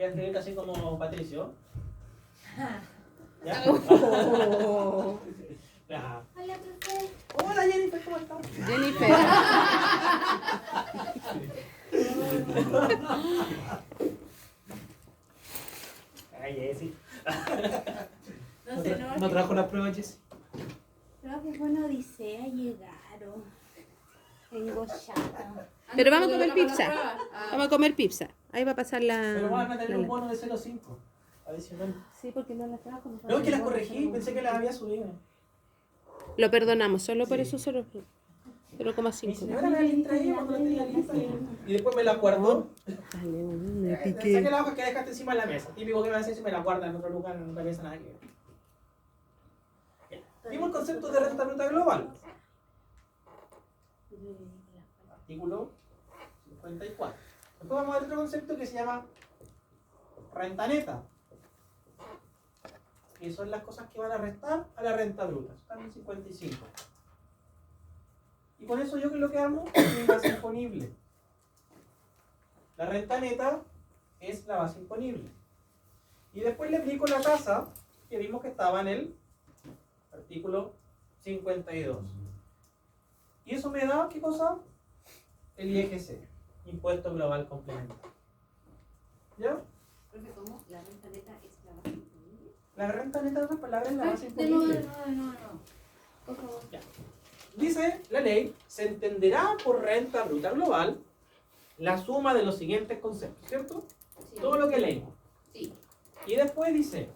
Voy a escribir así como Patricio. ¿Ya? Ya. Hola, profe. Hola Jennifer, ¿cómo estás? Jennifer. Ay, Jessy. No se enoje. ¿No trajo las pruebas, Jessy? Profe, fue una odisea, llegaron. Tengo chata. Pero vamos a comer pizza. Vamos a comer pizza. Ahí va a pasar la. Pero van a tener un la- bono de 0,5 adicional. Sí, porque no las trajo. No, es que las corregí, pensé que las había subido. Lo perdonamos, solo por Sí. eso solo. Mi 0,5. señora me la distraía cuando la tenía lista y después me la guardó. Dale, me Saqué piqué. la hoja que dejaste encima de la mesa. Típico que me hace si me la guarda en otro lugar, en otra mesa, nada que ver. Ya. Vimos el concepto de renta bruta global. Artículo 54. Después vamos a ver otro concepto que se llama renta neta. Que son las cosas que van a restar a la renta bruta. Están en 55. Y con eso yo lo que hago es mi base imponible. La renta neta es la base imponible. Y después le aplico la tasa que vimos que estaba en el artículo 52. Y eso me da, ¿qué cosa? El IGC, Impuesto Global Complementario. ¿Ya? Profe, ¿cómo? ¿La renta neta es la base imponible? La renta neta, en otras palabras, es la base De nuevo, imponible. de nuevo. Por favor. Ya. Dice la ley, se entenderá por renta bruta global la suma de los siguientes conceptos, ¿cierto? Sí. Todo lo que leímos. Sí. Y después dice,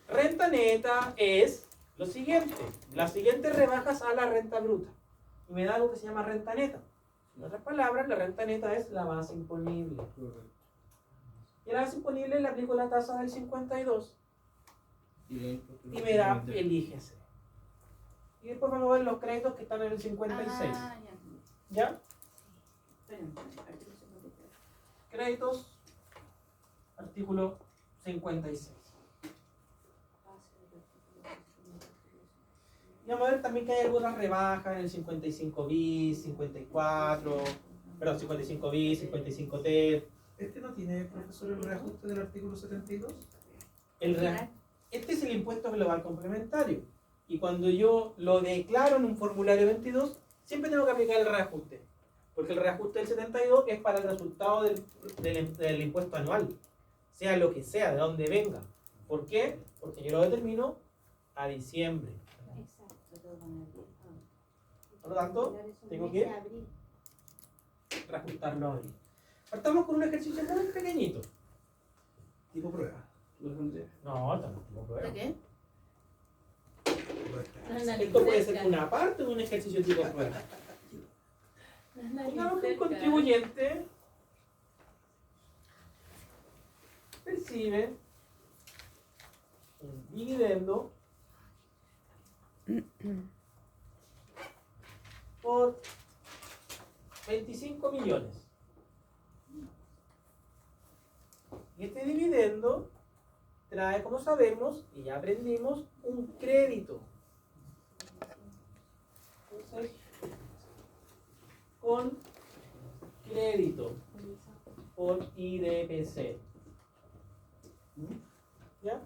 renta neta es lo siguiente, las siguientes rebajas a la renta bruta. Y me da algo que se llama renta neta. En otras palabras, la renta neta es la base imponible. Y a la base imponible le aplico la tasa del 52 y me da el IGC. Y después vamos a ver los créditos que están en el 56. Ah, ya. ¿Ya? Esperen, artículo 53. Créditos, artículo 56. Y vamos a ver también que hay algunas rebajas en el 55 bis, 54, perdón, 55 bis, 55T. ¿Este no tiene, profesor, el reajuste del artículo 72? Este es el impuesto global complementario. Y cuando yo lo declaro en un formulario 22, siempre tengo que aplicar el reajuste. Porque el reajuste del 72 es para el resultado del impuesto anual. Sea lo que sea, de donde venga. ¿Por qué? Porque yo lo determino a diciembre. Por lo tanto, tengo que reajustarlo a abril. Partamos con un ejercicio muy pequeñito. Tipo prueba. No, tampoco. ¿De qué? Esto puede ser una parte de un ejercicio tipo prueba. Digamos que un contribuyente percibe un dividendo por 25 millones. Y este dividendo trae, como sabemos, y ya aprendimos, un crédito. Entonces, con crédito por IDPC. ¿Ya?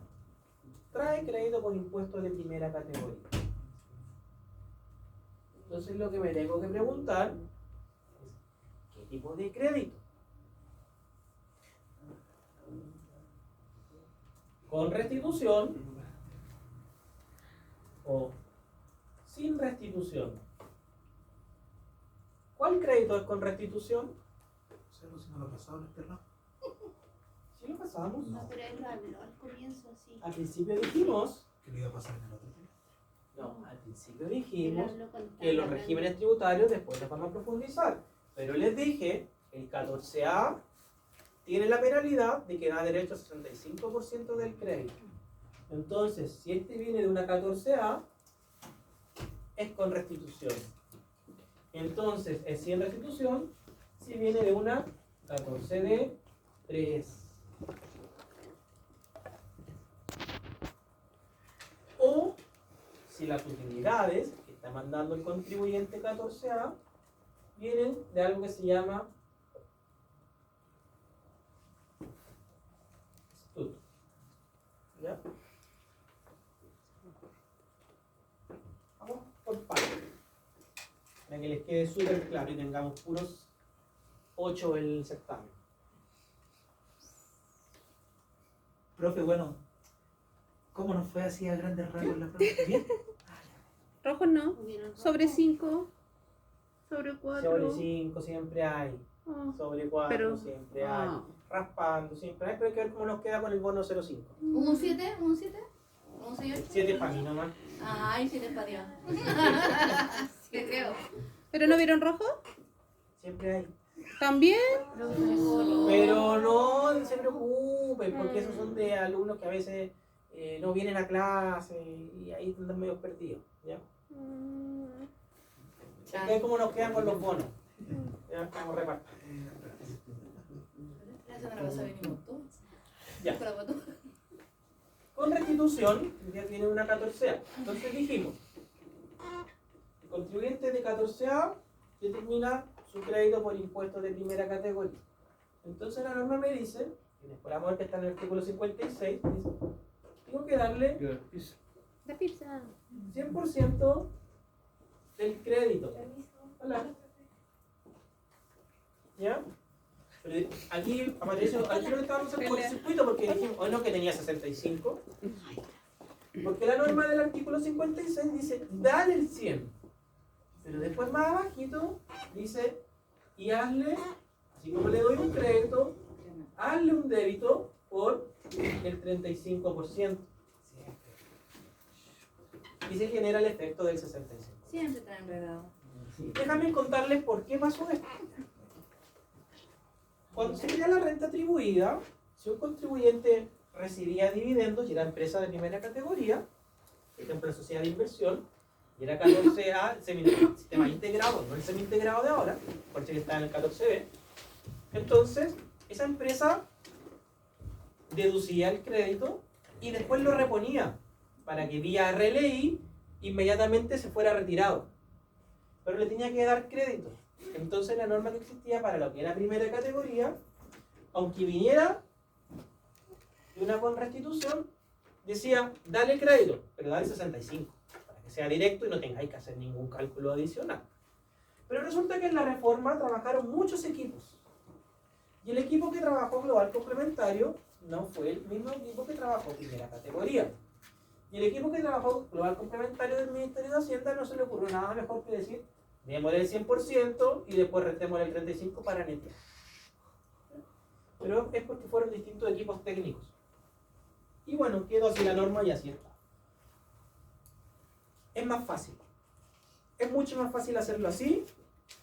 Trae crédito por impuestos de primera categoría. Entonces lo que me tengo que preguntar es ¿qué tipo de crédito? ¿Con restitución o sin restitución? ¿Cuál crédito es con restitución? O sea, si no lo pasaron, ¿verdad? ¿Sí lo pasamos? No, pero él lo habló al comienzo, sí. Al principio dijimos, Que lo iba a pasar en el otro tiempo. no, al principio Él dijimos habló con que los regímenes tributarios después nos vamos a profundizar. Pero les dije, el 14A tiene la penalidad de que da derecho al 65% del crédito. Entonces, si este viene de una 14A, es con restitución. Entonces, es sin restitución si viene de una 14D3. O si las utilidades que está mandando el contribuyente 14A vienen de algo que se llama que les quede súper claro y tengamos puros 8 en el certamen. Profe, bueno, ¿cómo nos fue así a grandes rasgos la prueba? ¿Bien? Rojo no. Hubieron Sobre rojo. 5. Sobre 4. Sobre 5 siempre hay. Sobre 4 Pero- siempre hay. Ah. Raspando siempre hay, pero hay que ver cómo nos queda con el bono 0,5. ¿Un 7? ¿Un 7? ¿Un 6? 7 para mí nomás. Ay, 7 para Dios. Te creo. ¿Pero no vieron rojo? Siempre hay. ¿También? Pero no se preocupen, porque esos son de alumnos que a veces no vienen a clase y ahí están medio perdidos. ¿Ya? Es que cómo nos quedan con los bonos. Ya estamos repartiendo. La semana pasada vinimos todos. Ya. Con la foto. Con restitución, ya tiene una 14A. Entonces dijimos, el contribuyente de 14A determina su crédito por impuestos de primera categoría. Entonces la norma me dice, y después vamos a ver que está en el artículo 56, dice, tengo que darle La pizza. 100% del crédito. Hola. ¿Ya? Pero aquí a Patricio no le estábamos haciendo el circuito porque dijimos, o no, que tenía 65. Porque la norma del artículo 56 dice, dale el 100. Pero después más abajito dice, y hazle, así como le doy un crédito, hazle un débito por el 35%. Y se genera el efecto del 65. Siempre está enredado. Déjame contarles por qué pasó esto. Cuando se crea la renta atribuida, si un contribuyente recibía dividendos y era empresa de primera categoría, por ejemplo, la sociedad de inversión, y era 14A, el sistema integrado, no el semi-integrado de ahora, porque está en el 14B, entonces esa empresa deducía el crédito y después lo reponía para que vía RLI inmediatamente se fuera retirado. Pero le tenía que dar crédito. Entonces la norma que existía para lo que era primera categoría, aunque viniera de una con restitución, decía, dale crédito, pero dale 65, para que sea directo y no tengáis que hacer ningún cálculo adicional. Pero resulta que en la reforma trabajaron muchos equipos. Y el equipo que trabajó global complementario no fue el mismo equipo que trabajó primera categoría. Y el equipo que trabajó global complementario del Ministerio de Hacienda no se le ocurrió nada mejor que decir, démosle el 100% y después restémosle el 35% para netear. Pero es porque fueron distintos equipos técnicos. Y bueno, quedó así la norma y así está. Es más fácil. Es mucho más fácil hacerlo así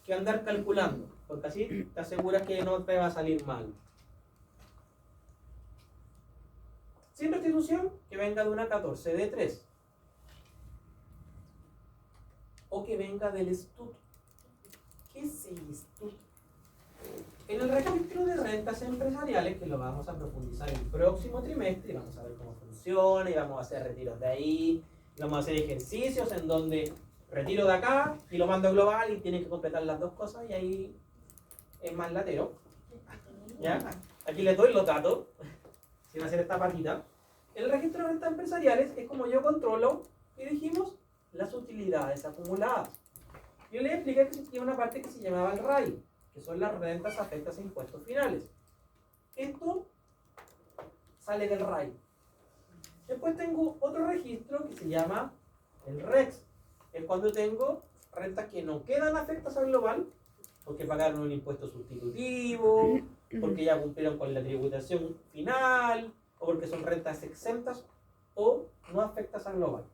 que andar calculando, porque así te aseguras que no te va a salir mal. Sin restitución, que venga de una 14D3. O que venga del STUT. ¿Qué es el STUT? En el registro de rentas empresariales, que lo vamos a profundizar el próximo trimestre, y vamos a ver cómo funciona, y vamos a hacer retiros de ahí, y vamos a hacer ejercicios en donde retiro de acá y lo mando a global y tienen que completar las dos cosas, y ahí es más latero. ¿Ya? Aquí les doy los datos, sin hacer esta patita. El registro de rentas empresariales es como yo controlo, y dijimos, las utilidades acumuladas. Yo les expliqué que existía una parte que se llamaba el RAI, que son las rentas afectas a impuestos finales. Esto sale del RAI. Después tengo otro registro que se llama el REX. Es cuando tengo rentas que no quedan afectas al global, porque pagaron un impuesto sustitutivo, porque ya cumplieron con la tributación final, o porque son rentas exentas o no afectas al global.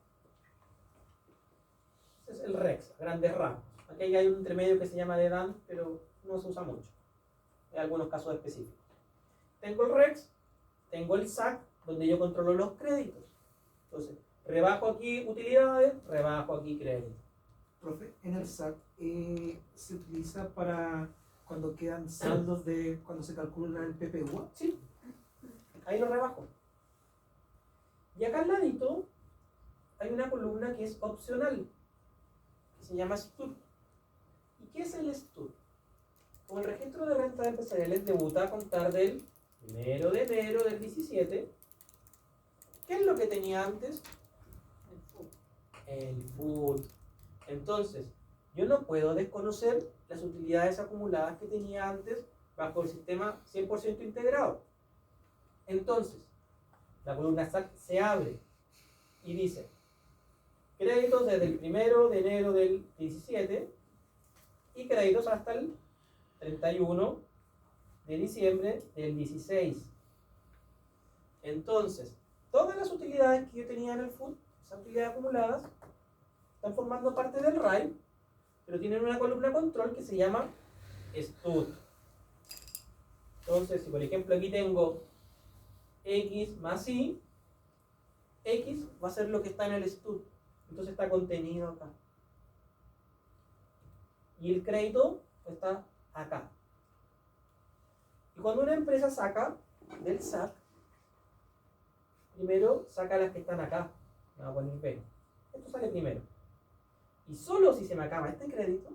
Ese es el REX, a grandes rasgos. Aquí hay un intermedio que se llama DEDAN, pero no se usa mucho. En algunos casos específicos. Tengo el REX, tengo el SAC, donde yo controlo los créditos. Entonces, rebajo aquí utilidades, rebajo aquí créditos. Profe, en el SAC se utiliza para cuando quedan saldos de cuando se calcula el PPU. Sí, ahí lo rebajo. Y acá al ladito hay una columna que es opcional, que se llama STUT. ¿Y qué es el STUT? Como el registro de rentas empresariales debuta a contar del 1 de enero del 17, ¿qué es lo que tenía antes? El FUT. Entonces, yo no puedo desconocer las utilidades acumuladas que tenía antes bajo el sistema 100% integrado. Entonces, la columna SAC se abre y dice, créditos desde el 1 de enero del 17 y créditos hasta el 31 de diciembre del 16. Entonces, todas las utilidades que yo tenía en el FUT, esas utilidades acumuladas, están formando parte del RAI, pero tienen una columna control que se llama STUD. Entonces, si por ejemplo aquí tengo X más Y, X va a ser lo que está en el STUD. Entonces está contenido acá. Y el crédito está acá. Y cuando una empresa saca del SAC, primero saca las que están acá. Me voy a poner B. Esto sale primero. Y solo si se me acaba este crédito,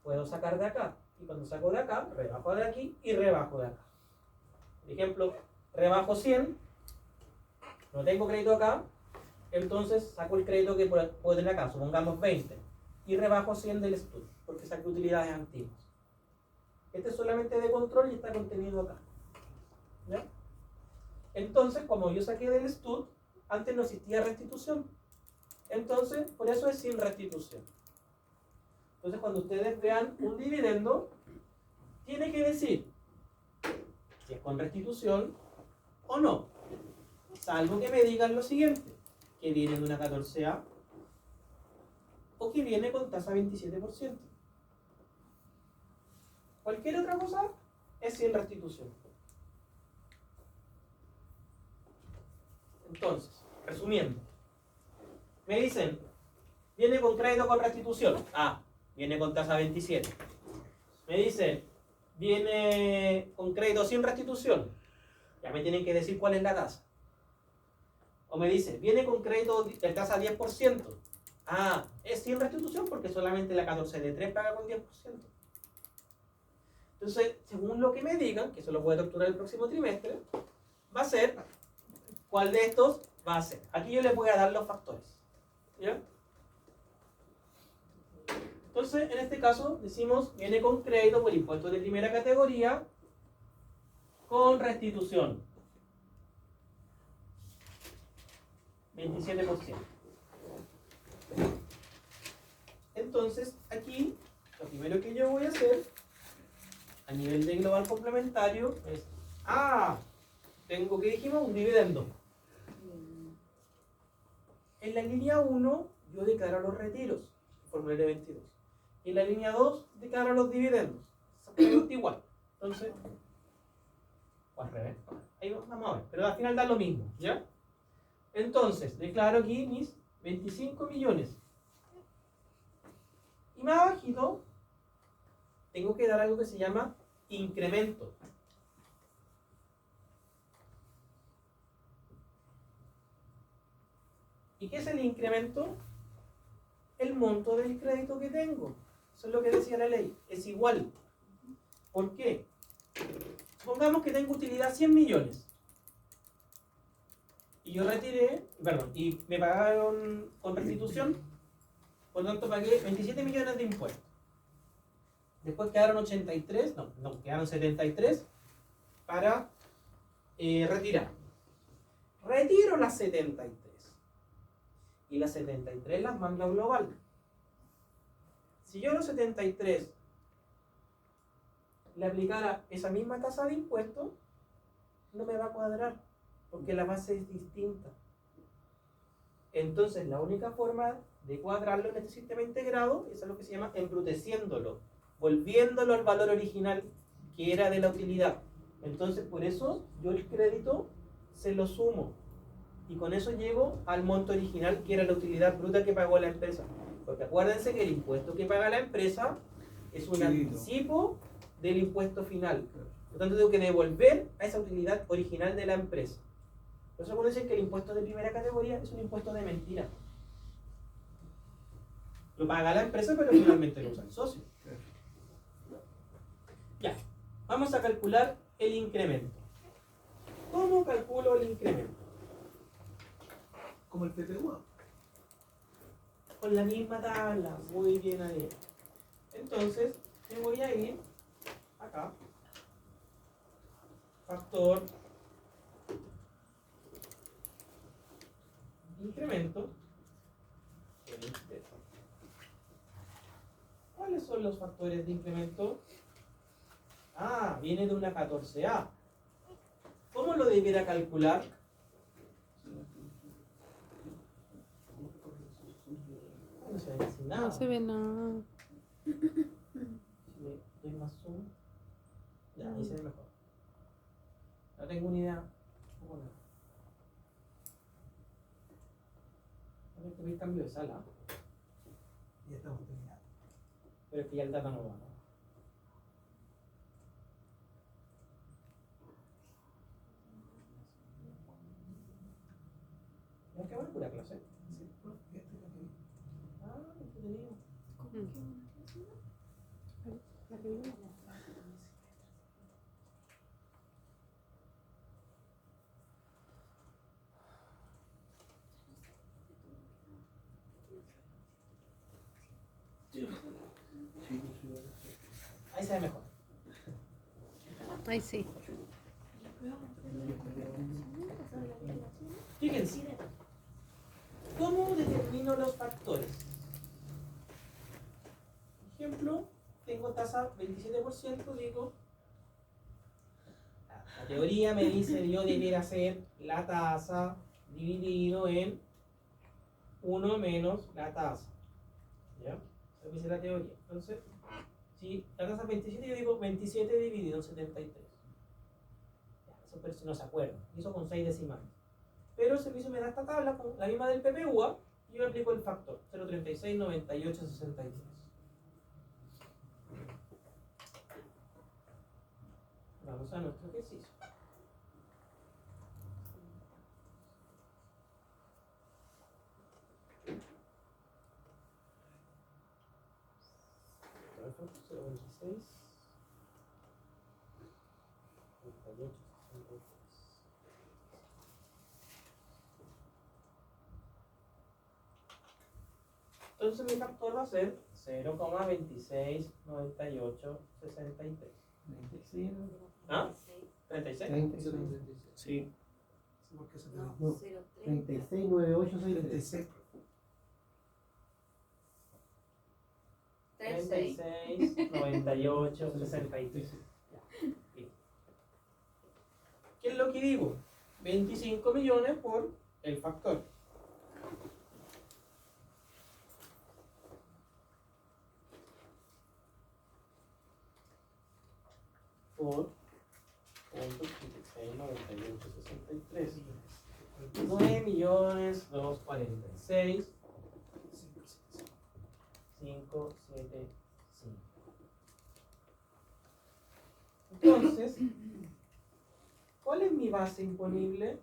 puedo sacar de acá. Y cuando saco de acá, rebajo de aquí y rebajo de acá. Por ejemplo, rebajo 100, no tengo crédito acá, entonces saco el crédito que puedo tener acá, supongamos 20, y rebajo 100 del estudio, porque saqué utilidades antiguas. Este es solamente de control y está contenido acá. ¿Ya? Entonces, como yo saqué del STUD, antes no existía restitución. Entonces, por eso es sin restitución. Entonces, cuando ustedes vean un dividendo, tiene que decir si es con restitución o no. Salvo que me digan lo siguiente, que viene de una 14A o que viene con tasa 27%. Cualquier otra cosa es sin restitución. Entonces, resumiendo, me dicen, viene con crédito con restitución. Ah, viene con tasa 27. Me dicen, viene con crédito sin restitución. Ya me tienen que decir cuál es la tasa. O me dice, viene con crédito de tasa 10%. Ah, es sin restitución porque solamente la 14D3 paga con 10%. Entonces, según lo que me digan, que eso lo voy a capturar el próximo trimestre, va a ser cuál de estos va a ser. Aquí yo les voy a dar los factores. ¿Ya? Entonces, en este caso, decimos, viene con crédito por impuestos de primera categoría con restitución. 27%. Entonces, aquí, lo primero que yo voy a hacer, a nivel de global complementario, es, tengo que dijimos un dividendo. En la línea 1, yo declaro los retiros, formulario 22. Y en la línea 2, declaro los dividendos. Exactamente igual. Entonces, o al revés. Ahí vamos a ver. Pero al final da lo mismo, ¿ya? Entonces, declaro aquí mis 25 millones. Y más abajito, tengo que dar algo que se llama incremento. ¿Y qué es el incremento? El monto del crédito que tengo. Eso es lo que decía la ley. Es igual. ¿Por qué? Supongamos que tengo utilidad 100 millones. Y yo retiré, y me pagaron con restitución, por lo tanto pagué 27 millones de impuestos. Después quedaron 83, quedaron 73 para retirar. Retiro las 73. Y las 73 las mando a global. Si yo a los 73 le aplicara esa misma tasa de impuestos, no me va a cuadrar, porque la base es distinta. Entonces, la única forma de cuadrarlo en este sistema integrado es lo que se llama embruteciéndolo, volviéndolo al valor original que era de la utilidad. Entonces, por eso yo el crédito se lo sumo. Y con eso llego al monto original, que era la utilidad bruta que pagó la empresa. Porque acuérdense que el impuesto que paga la empresa es un anticipo del impuesto final. Por lo tanto, tengo que devolver a esa utilidad original de la empresa. Por eso dicen que el impuesto de primera categoría es un impuesto de mentira. Lo paga la empresa, pero finalmente lo usa el socio. Ya, vamos a calcular el incremento. ¿Cómo calculo el incremento? Como el PPU. con la misma tabla. Muy bien ahí. Entonces, me voy a ir acá. Factor. Incremento. ¿Cuáles son los factores de incremento? Ah, viene de una 14A. ¿Cómo lo debiera calcular? No se ve casi nada. No se ve nada. Si le doy más zoom, ya, ahí se ve mejor. No tengo ni idea. ¿Cómo no? A ver, que vi cambio de sala. Ya estamos terminando. Pero es que ya el data no va, ¿no? No, qué buena pura clase. Sí, pues, fíjate lo que vi. Ah, entretenido. Ahí se ve mejor. Ay, sí. Fíjense, ¿cómo determino los factores? Por ejemplo, tengo tasa 27%, digo, la teoría me dice yo debiera hacer la tasa dividido en 1 menos la tasa. ¿Ya? Eso dice la teoría. Entonces, si la tasa es 27, yo digo 27 dividido en 73. Ya, eso no se acuerda. Hizo con 6 decimales. Pero el servicio me da esta tabla con la misma del PPUA y yo aplico el factor 0,36, 98, 63. Vamos a nuestro ejercicio. Perfecto, 0,26, 98, 63. Entonces mi factor va a ser 0,269863. ¿Ah? ¿36? 36. Sí. Sí, porque se te No, dio 0,30. 36. 36, 98, 63. Ya, bien. ¿Qué es lo que digo? 25 millones por el factor. Por 36, 98, 63. 9.246.575. Entonces, ¿cuál es mi base imponible?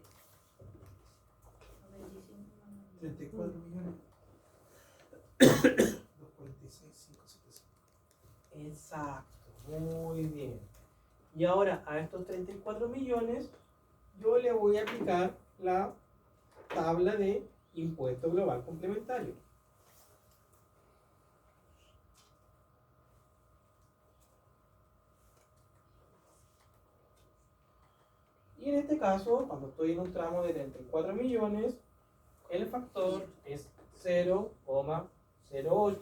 34 millones. 246,575. Exacto, muy bien. Y ahora a estos 34 millones yo le voy a aplicar la tabla de impuesto global complementario. Y en este caso, cuando estoy en un tramo de 34 millones, el factor es 0,08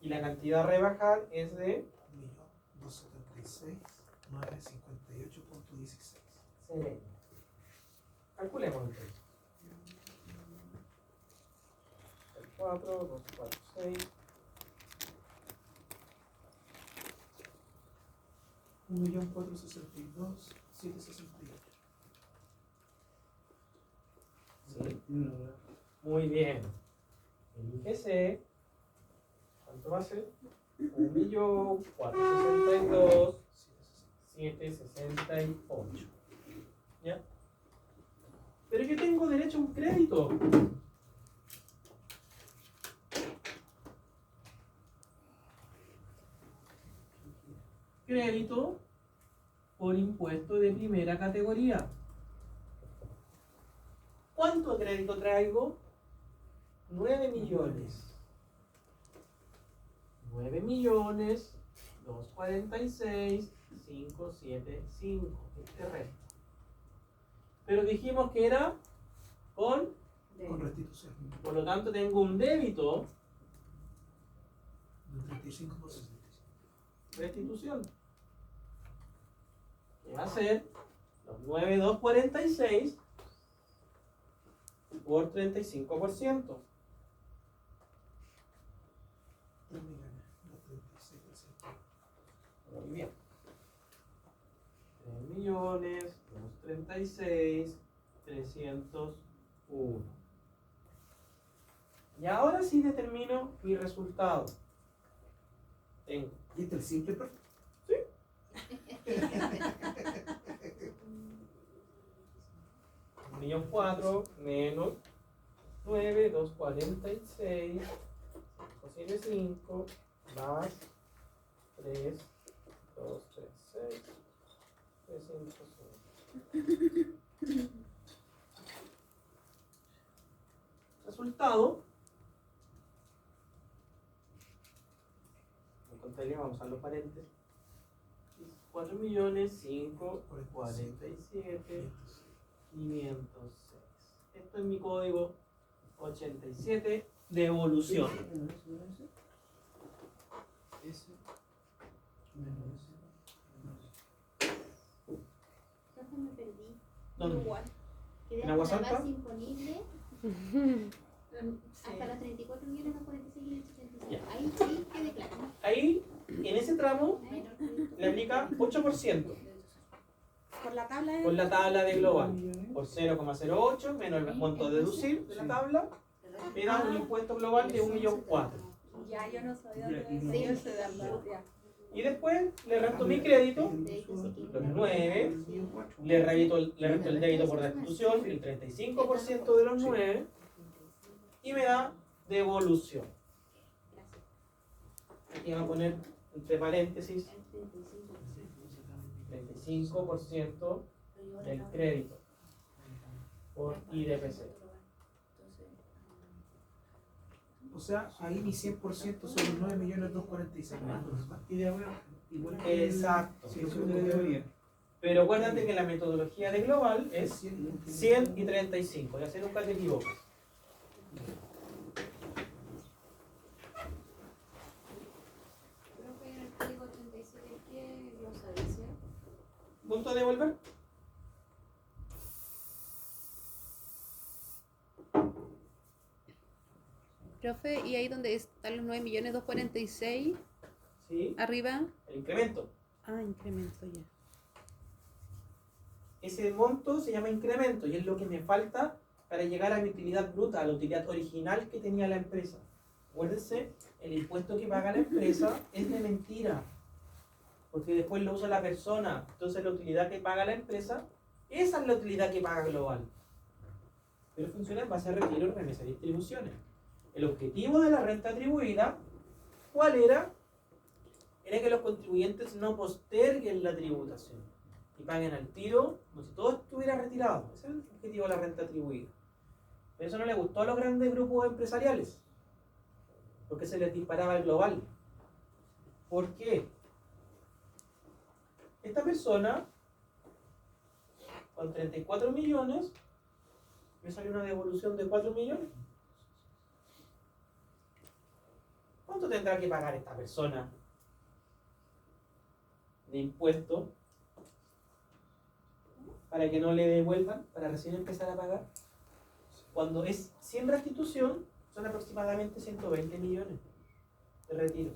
y la cantidad a rebajar es de 1.276.958.16. sereno. Calculemos entonces. 4, 2, 4, 6. 1.462.768. Sí. Muy bien. El IGC, ¿cuánto va a ser? 1.462.768. ¿Ya? Pero yo tengo derecho a un crédito. Crédito por impuesto de primera categoría. ¿Cuánto crédito traigo? 9 millones. 9.246.575. Este resta. Pero dijimos que era con, Con restitución. por lo tanto tengo un débito, Del 35%. restitución, que va a ser los 9.246 por 35%. 3 millones, no 36%. Muy bien. 3.236.301. Y ahora sí determino mi resultado. Tengo ¿Y este es el simple, profe? 1.400.000 menos 9.246 posible 5 más 3.236 305. Resultado. En contabilidad vamos a usar los paréntesis. 4.547.506. Esto es mi código 87 de evolución. Entonces me perdí. ¿Dónde? Igual. Quedé ¿En Agua hasta la Santa? base imponible hasta los 34.246.876. Ya. Ahí sí quedé claro. Ahí, en ese tramo, le aplica 8% Por la tabla de... por la tabla de global. Por 0,08 menos el monto a deducir de la tabla, me da un impuesto global de 1.400.000. Ya, yo no sabía Mira, y no- de ese dato. Ya. Y después le resto mi crédito, los 9, le resto el débito por restitución, el 35% de los 9, y me da devolución. Aquí vamos a poner entre paréntesis 35% del crédito por IDPC. O sea, ahí mi 100% son los 9.246.000, ¿verdad? Y de ahora, igual que Exacto. Sí, eso debería. Pero acuérdate que la metodología de global es 100 y 35, y así nunca te equivocas. Creo que en el código 87 que glosa dice. ¿Punto de devolver? Profe, ¿y ahí donde están los 9.246.000 Sí, arriba? el incremento. Ah, incremento ya. Ese monto se llama incremento y es lo que me falta para llegar a mi utilidad bruta, a la utilidad original que tenía la empresa. Acuérdense, el impuesto que paga la empresa es de mentira, porque después lo usa la persona. Entonces la utilidad que paga la empresa, esa es la utilidad que paga global. Pero funciona en base a retiro, remesa y distribuciones. El objetivo de la renta atribuida, ¿cuál era? Era que los contribuyentes no posterguen la tributación y paguen al tiro como si todo estuviera retirado. Ese es el objetivo de la renta atribuida. Pero eso no le gustó a los grandes grupos empresariales, porque se les disparaba el global. ¿Por qué? Esta persona, con 34 millones, me salió una devolución de 4 millones. ¿Cuánto tendrá que pagar esta persona de impuesto para que no le devuelvan, para recién empezar a pagar? Cuando es sin restitución, son aproximadamente 120 millones de retiros.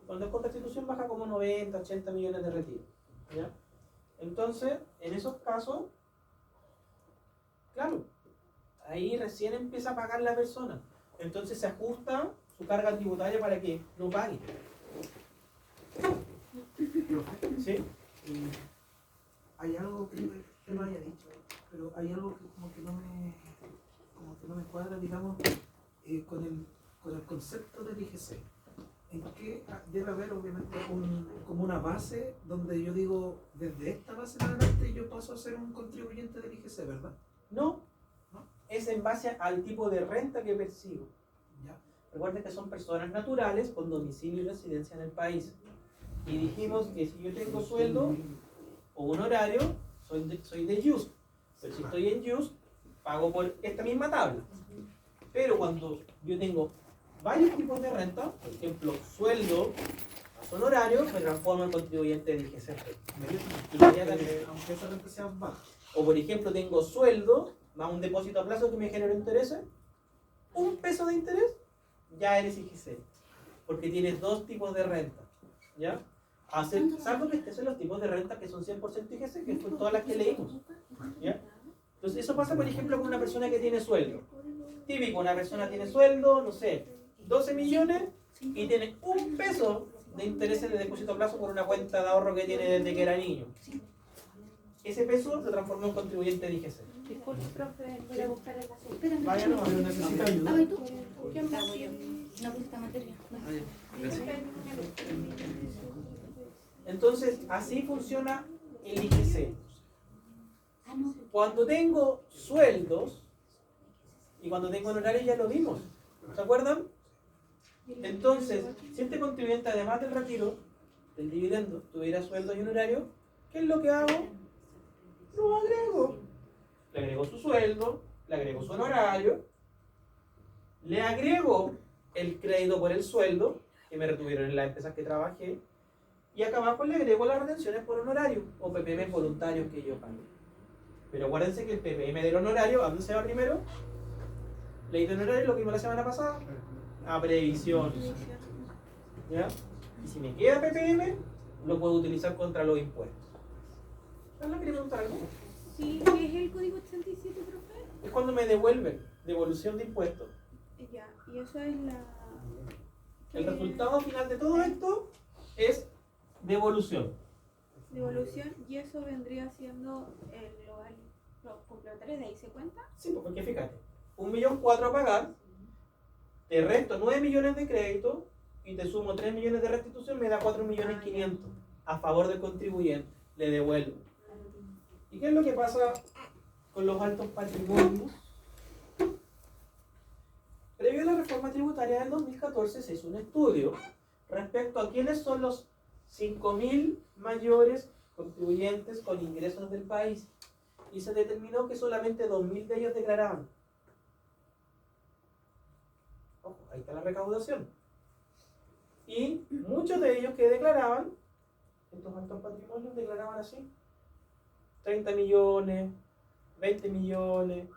Cuando es con restitución baja como 90, 80 millones de retiros. ¿Ya? Entonces, en esos casos, claro, ahí recién empieza a pagar la persona. Entonces se ajusta su carga tributaria para que no pague. ¿Sí? Hay algo que usted no haya dicho, pero hay algo que como que no me cuadra, digamos, con el concepto del IGC. En que debe haber obviamente como una base donde yo digo, desde esta base en adelante yo paso a ser un contribuyente del IGC, ¿verdad? No, es en base al tipo de renta que percibo. ¿Ya? Recuerden que son personas naturales con domicilio y residencia en el país. Y dijimos que si yo tengo sueldo o un horario, soy de JUS. Pero si estoy en JUS, pago por esta misma tabla. Pero cuando yo tengo varios tipos de renta, por ejemplo, sueldo más honorario, me transformo en contribuyente del IGC. Inmediatamente. Aunque esa renta sea baja. O por ejemplo, tengo sueldo más un depósito a plazo que me genera intereses, un peso de interés, ya eres IGC. Porque tienes dos tipos de renta. ¿Ya? Salvo que estés en los tipos de renta que son 100% IGC, que son todas las que leímos. ¿Ya? Entonces, eso pasa, por ejemplo, con una persona que tiene sueldo. Típico, una persona tiene sueldo, no sé, 12 millones y tiene un peso de intereses de depósito a plazo por una cuenta de ahorro que tiene desde que era niño. Ese peso se transformó en contribuyente de IGC. Disculpe, profe, voy a buscar el aceite. Vaya, no, Pero necesita ayuda. Ah, ¿y tú? ¿Quién más? No, pues esta materia. Entonces, así funciona el IGC. Cuando tengo sueldos y cuando tengo honorarios ya lo vimos. ¿Se acuerdan? Entonces, si este contribuyente, además del retiro, del dividendo, tuviera sueldo y honorario, ¿qué es lo que hago? Lo agrego. Le agrego su sueldo, le agrego su honorario, le agrego el crédito por el sueldo que me retuvieron en las empresas que trabajé, y acá abajo le agrego las retenciones por honorario o PPM voluntarios que yo pago. Pero acuérdense que el PPM del honorario, ¿a dónde se va primero? Ley de honorario, lo que vimos la semana pasada, a previsión. ¿Ya? Y si me queda PPM, lo puedo utilizar contra los impuestos. ¿No quería preguntar algo? Sí, ¿qué es el código 87, profe? Es cuando me devuelven, devolución de impuestos. Ya, y eso es la... El resultado final de todo esto es devolución. Devolución, y eso vendría siendo los complementarios, ¿de ahí se cuenta? Sí, pues, porque fíjate, 1,4 millones a pagar, te resto 9 millones de crédito y te sumo 3 millones de restitución, me da 4,5 millones a favor del contribuyente, le devuelvo. ¿Y qué es lo que pasa con los altos patrimonios? Previo a la reforma tributaria del 2014 se hizo un estudio respecto a quiénes son los 5.000 mayores contribuyentes con ingresos del país, y se determinó que solamente 2.000 de ellos declaraban. Ojo, ahí está la recaudación. Y muchos de ellos que declaraban, estos altos patrimonios declaraban así: 30 millones, 20 millones,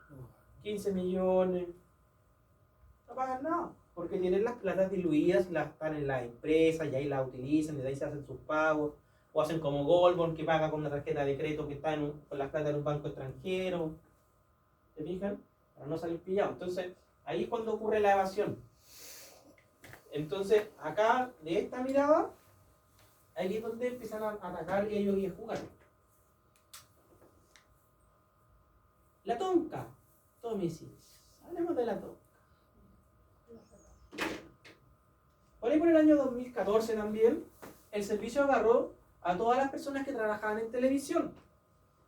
15 millones. No pagan nada, porque tienen las platas diluidas, las están en la empresa y ahí las utilizan, y de ahí se hacen sus pagos. O hacen como Goldbond, que paga con una tarjeta de crédito que está con las plata en un banco extranjero. ¿Se fijan? Para no salir pillado. Entonces, ahí es cuando ocurre la evasión. Entonces, acá, de esta mirada, ahí es donde empiezan a atacar ellos y a jugar. La tonka. Tomisis. Hablemos de la tonka. Por ahí por el año 2014 también, el servicio agarró a todas las personas que trabajaban en televisión.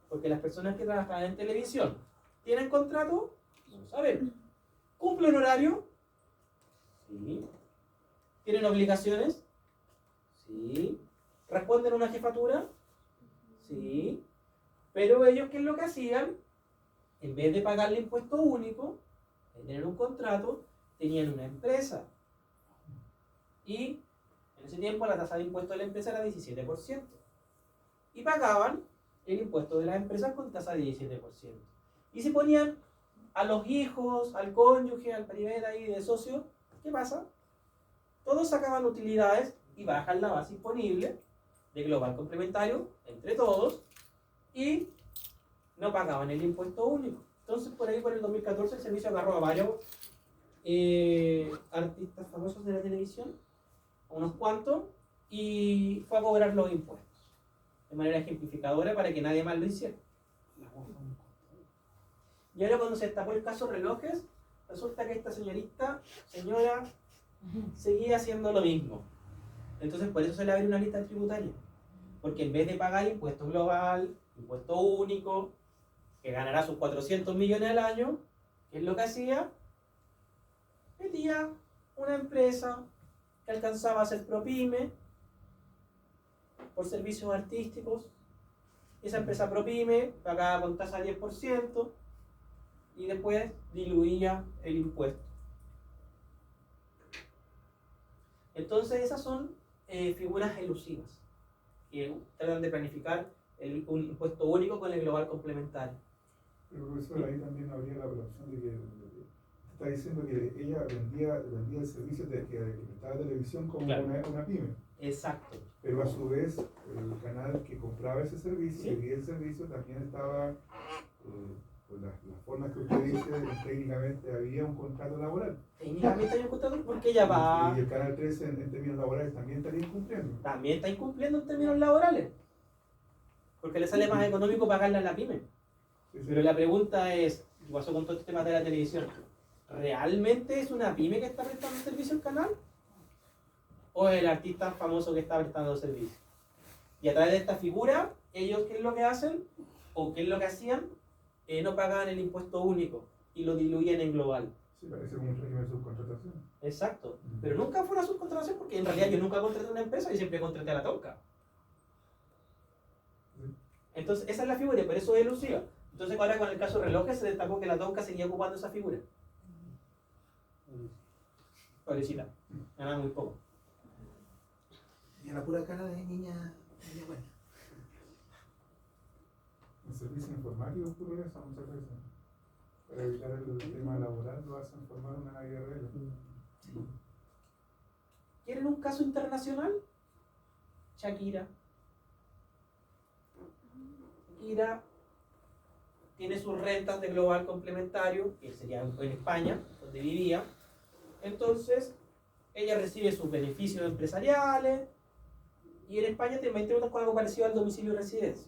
Porque las personas que trabajaban en televisión tienen contrato, no lo sabemos. ¿Cumplen horario? Sí. ¿Tienen obligaciones? Sí. ¿Responden a una jefatura? Sí. Pero ellos, ¿qué es lo que hacían? En vez de pagarle impuesto único, de tener un contrato, tenían una empresa. Y en ese tiempo la tasa de impuesto de la empresa era 17%. Y pagaban el impuesto de las empresas con tasa de 17%. Y se ponían a los hijos, al cónyuge, al primer ahí de socio. ¿Qué pasa? Todos sacaban utilidades y bajan la base imponible de global complementario entre todos y no pagaban el impuesto único. Entonces por ahí por el 2014 el servicio agarró a varios artistas famosos de la televisión, unos cuantos, y fue a cobrar los impuestos de manera ejemplificadora para que nadie más lo hiciera. Y ahora cuando se destapó el caso Relojes, resulta que esta señora seguía haciendo lo mismo. Entonces por eso se le abrió una lista tributaria, porque en vez de pagar impuesto global, impuesto único, que ganará sus 400 millones al año, ¿qué es lo que hacía? Metía una empresa que alcanzaba a ser ProPyme por servicios artísticos. Esa empresa ProPyme pagaba con tasa 10% y después diluía el impuesto. Entonces esas son figuras elusivas que tratan de planificar un impuesto único con el global complementario. Pero profesor, ahí también habría la opción de que está diciendo que ella vendía el servicio que prestaba televisión como Claro. una pyme. Exacto. Pero a su vez, el canal que compraba ese servicio, Sí. que vendía el servicio, también estaba, por las formas que usted dice, técnicamente había un contrato laboral. Técnicamente hay un contrato porque ella va, Y el canal 13 en términos laborales también estaría incumpliendo. también está incumpliendo en términos laborales. Porque le sale más económico pagarle a la pyme. Sí, sí. Pero la pregunta es, ¿qué pasó con todo este tema de la televisión? ¿Realmente es una pyme que está prestando servicio al canal? ¿O es el artista famoso que está prestando servicio? Y a través de esta figura, ellos, ¿qué es lo que hacen? ¿O qué es lo que hacían? No pagaban el impuesto único y lo diluían en global. Sí, parece como un régimen de subcontratación. Exacto. Pero nunca fue una subcontratación porque en realidad yo nunca contraté una empresa y siempre contraté a la tonca. Entonces, esa es la figura y por eso es elusiva. Entonces, ahora con el caso relojes se destacó que la tonca seguía ocupando esa figura. Pobrecita. Ganaba muy poco. Y a la pura cara de niña buena. En servicios informáticos ocurre eso muchas veces. Para evitar el tema laboral lo hacen formar una IRL. ¿Quieren un caso internacional? Shakira. Shakira tiene sus rentas de global complementario, que sería en España, donde vivía. Entonces, ella recibe sus beneficios empresariales y en España también tiene algo parecido al domicilio de residencia.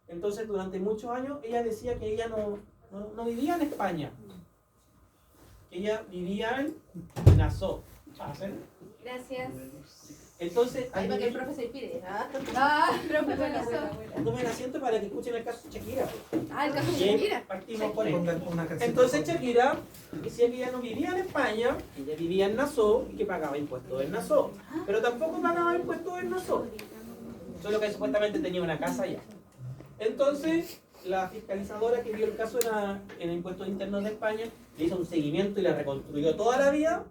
Entonces, durante muchos años, ella decía que ella no vivía en España, que ella vivía en Nassau. Gracias. Entonces, Ahí ahí para que el profe se inspire. Profe, bueno, eso. tomen asiento para que escuchen el caso de Shakira. El caso de Bien, Shakira. partimos por ahí. Pongan una canción. Entonces Shakira decía que ella no vivía en España, que ella vivía en Nassau y que pagaba impuestos en Nassau. Pero tampoco pagaba impuestos en Nassau. Solo que supuestamente tenía una casa allá. Entonces, la fiscalizadora que vio el caso en Impuestos Internos de España le hizo un seguimiento y la reconstruyó toda la vida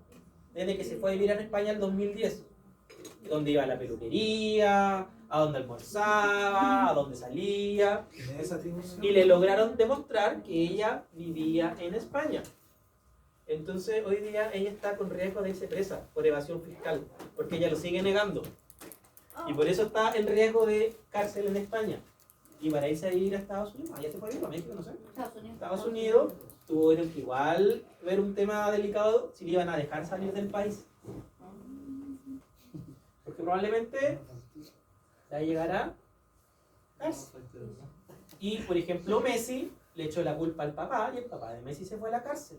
desde que se fue a vivir en España en 2010. Donde iba a la peluquería, a donde almorzaba, a donde salía. Tiene esa atribución. Y le lograron demostrar que ella vivía en España. Entonces hoy día ella está con riesgo de irse presa por evasión fiscal, porque ella lo sigue negando. Y por eso está en riesgo de cárcel en España. Y para irse a vivir a Estados Unidos, allá se fue a vivir a México, no sé. Estados Unidos tuvieron que igual ver un tema delicado si le iban a dejar salir del país. Porque probablemente ya llegará cárcel. Y por ejemplo Messi le echó la culpa al papá y el papá de Messi se fue a la cárcel.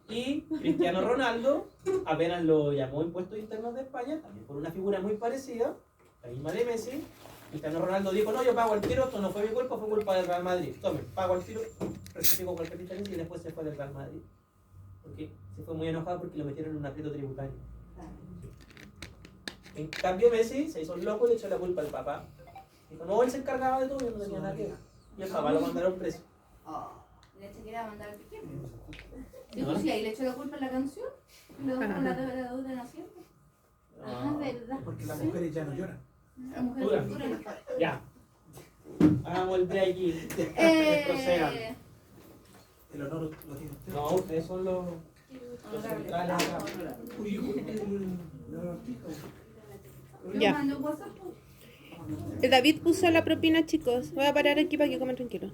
Y Cristiano Ronaldo apenas lo llamó Impuestos Internos de España, también por una figura muy parecida, la misma de Messi. Cristiano Ronaldo dijo, no, yo pago el tiro, esto no fue mi culpa, fue culpa del Real Madrid. Tome, pago el tiro, rectifico cualquier diferencia y después se fue del Real Madrid. Porque se fue muy enojado porque lo metieron en un aprieto tributario. En cambio Messi se hizo loco y le echó la culpa al papá. Dijo, no, él se encargaba de todo, yo no tenía nada que ver. Y el papá lo mandaron preso. Le quiere mandar al piquete. Dijo, sí, ahí le echó la culpa a la canción. Le dejó con la deuda naciente. Ah, verdad. Porque las mujeres ya no lloran. La mujer Dura. dura. Ya. Hagamos el break y procedan. El honor lo tiene usted. No, ustedes son los Honorable. centrales acá. Uy, la artista. Yo Ya. mandé un WhatsApp. David puso la propina, chicos. Voy a parar aquí para que coman tranquilo.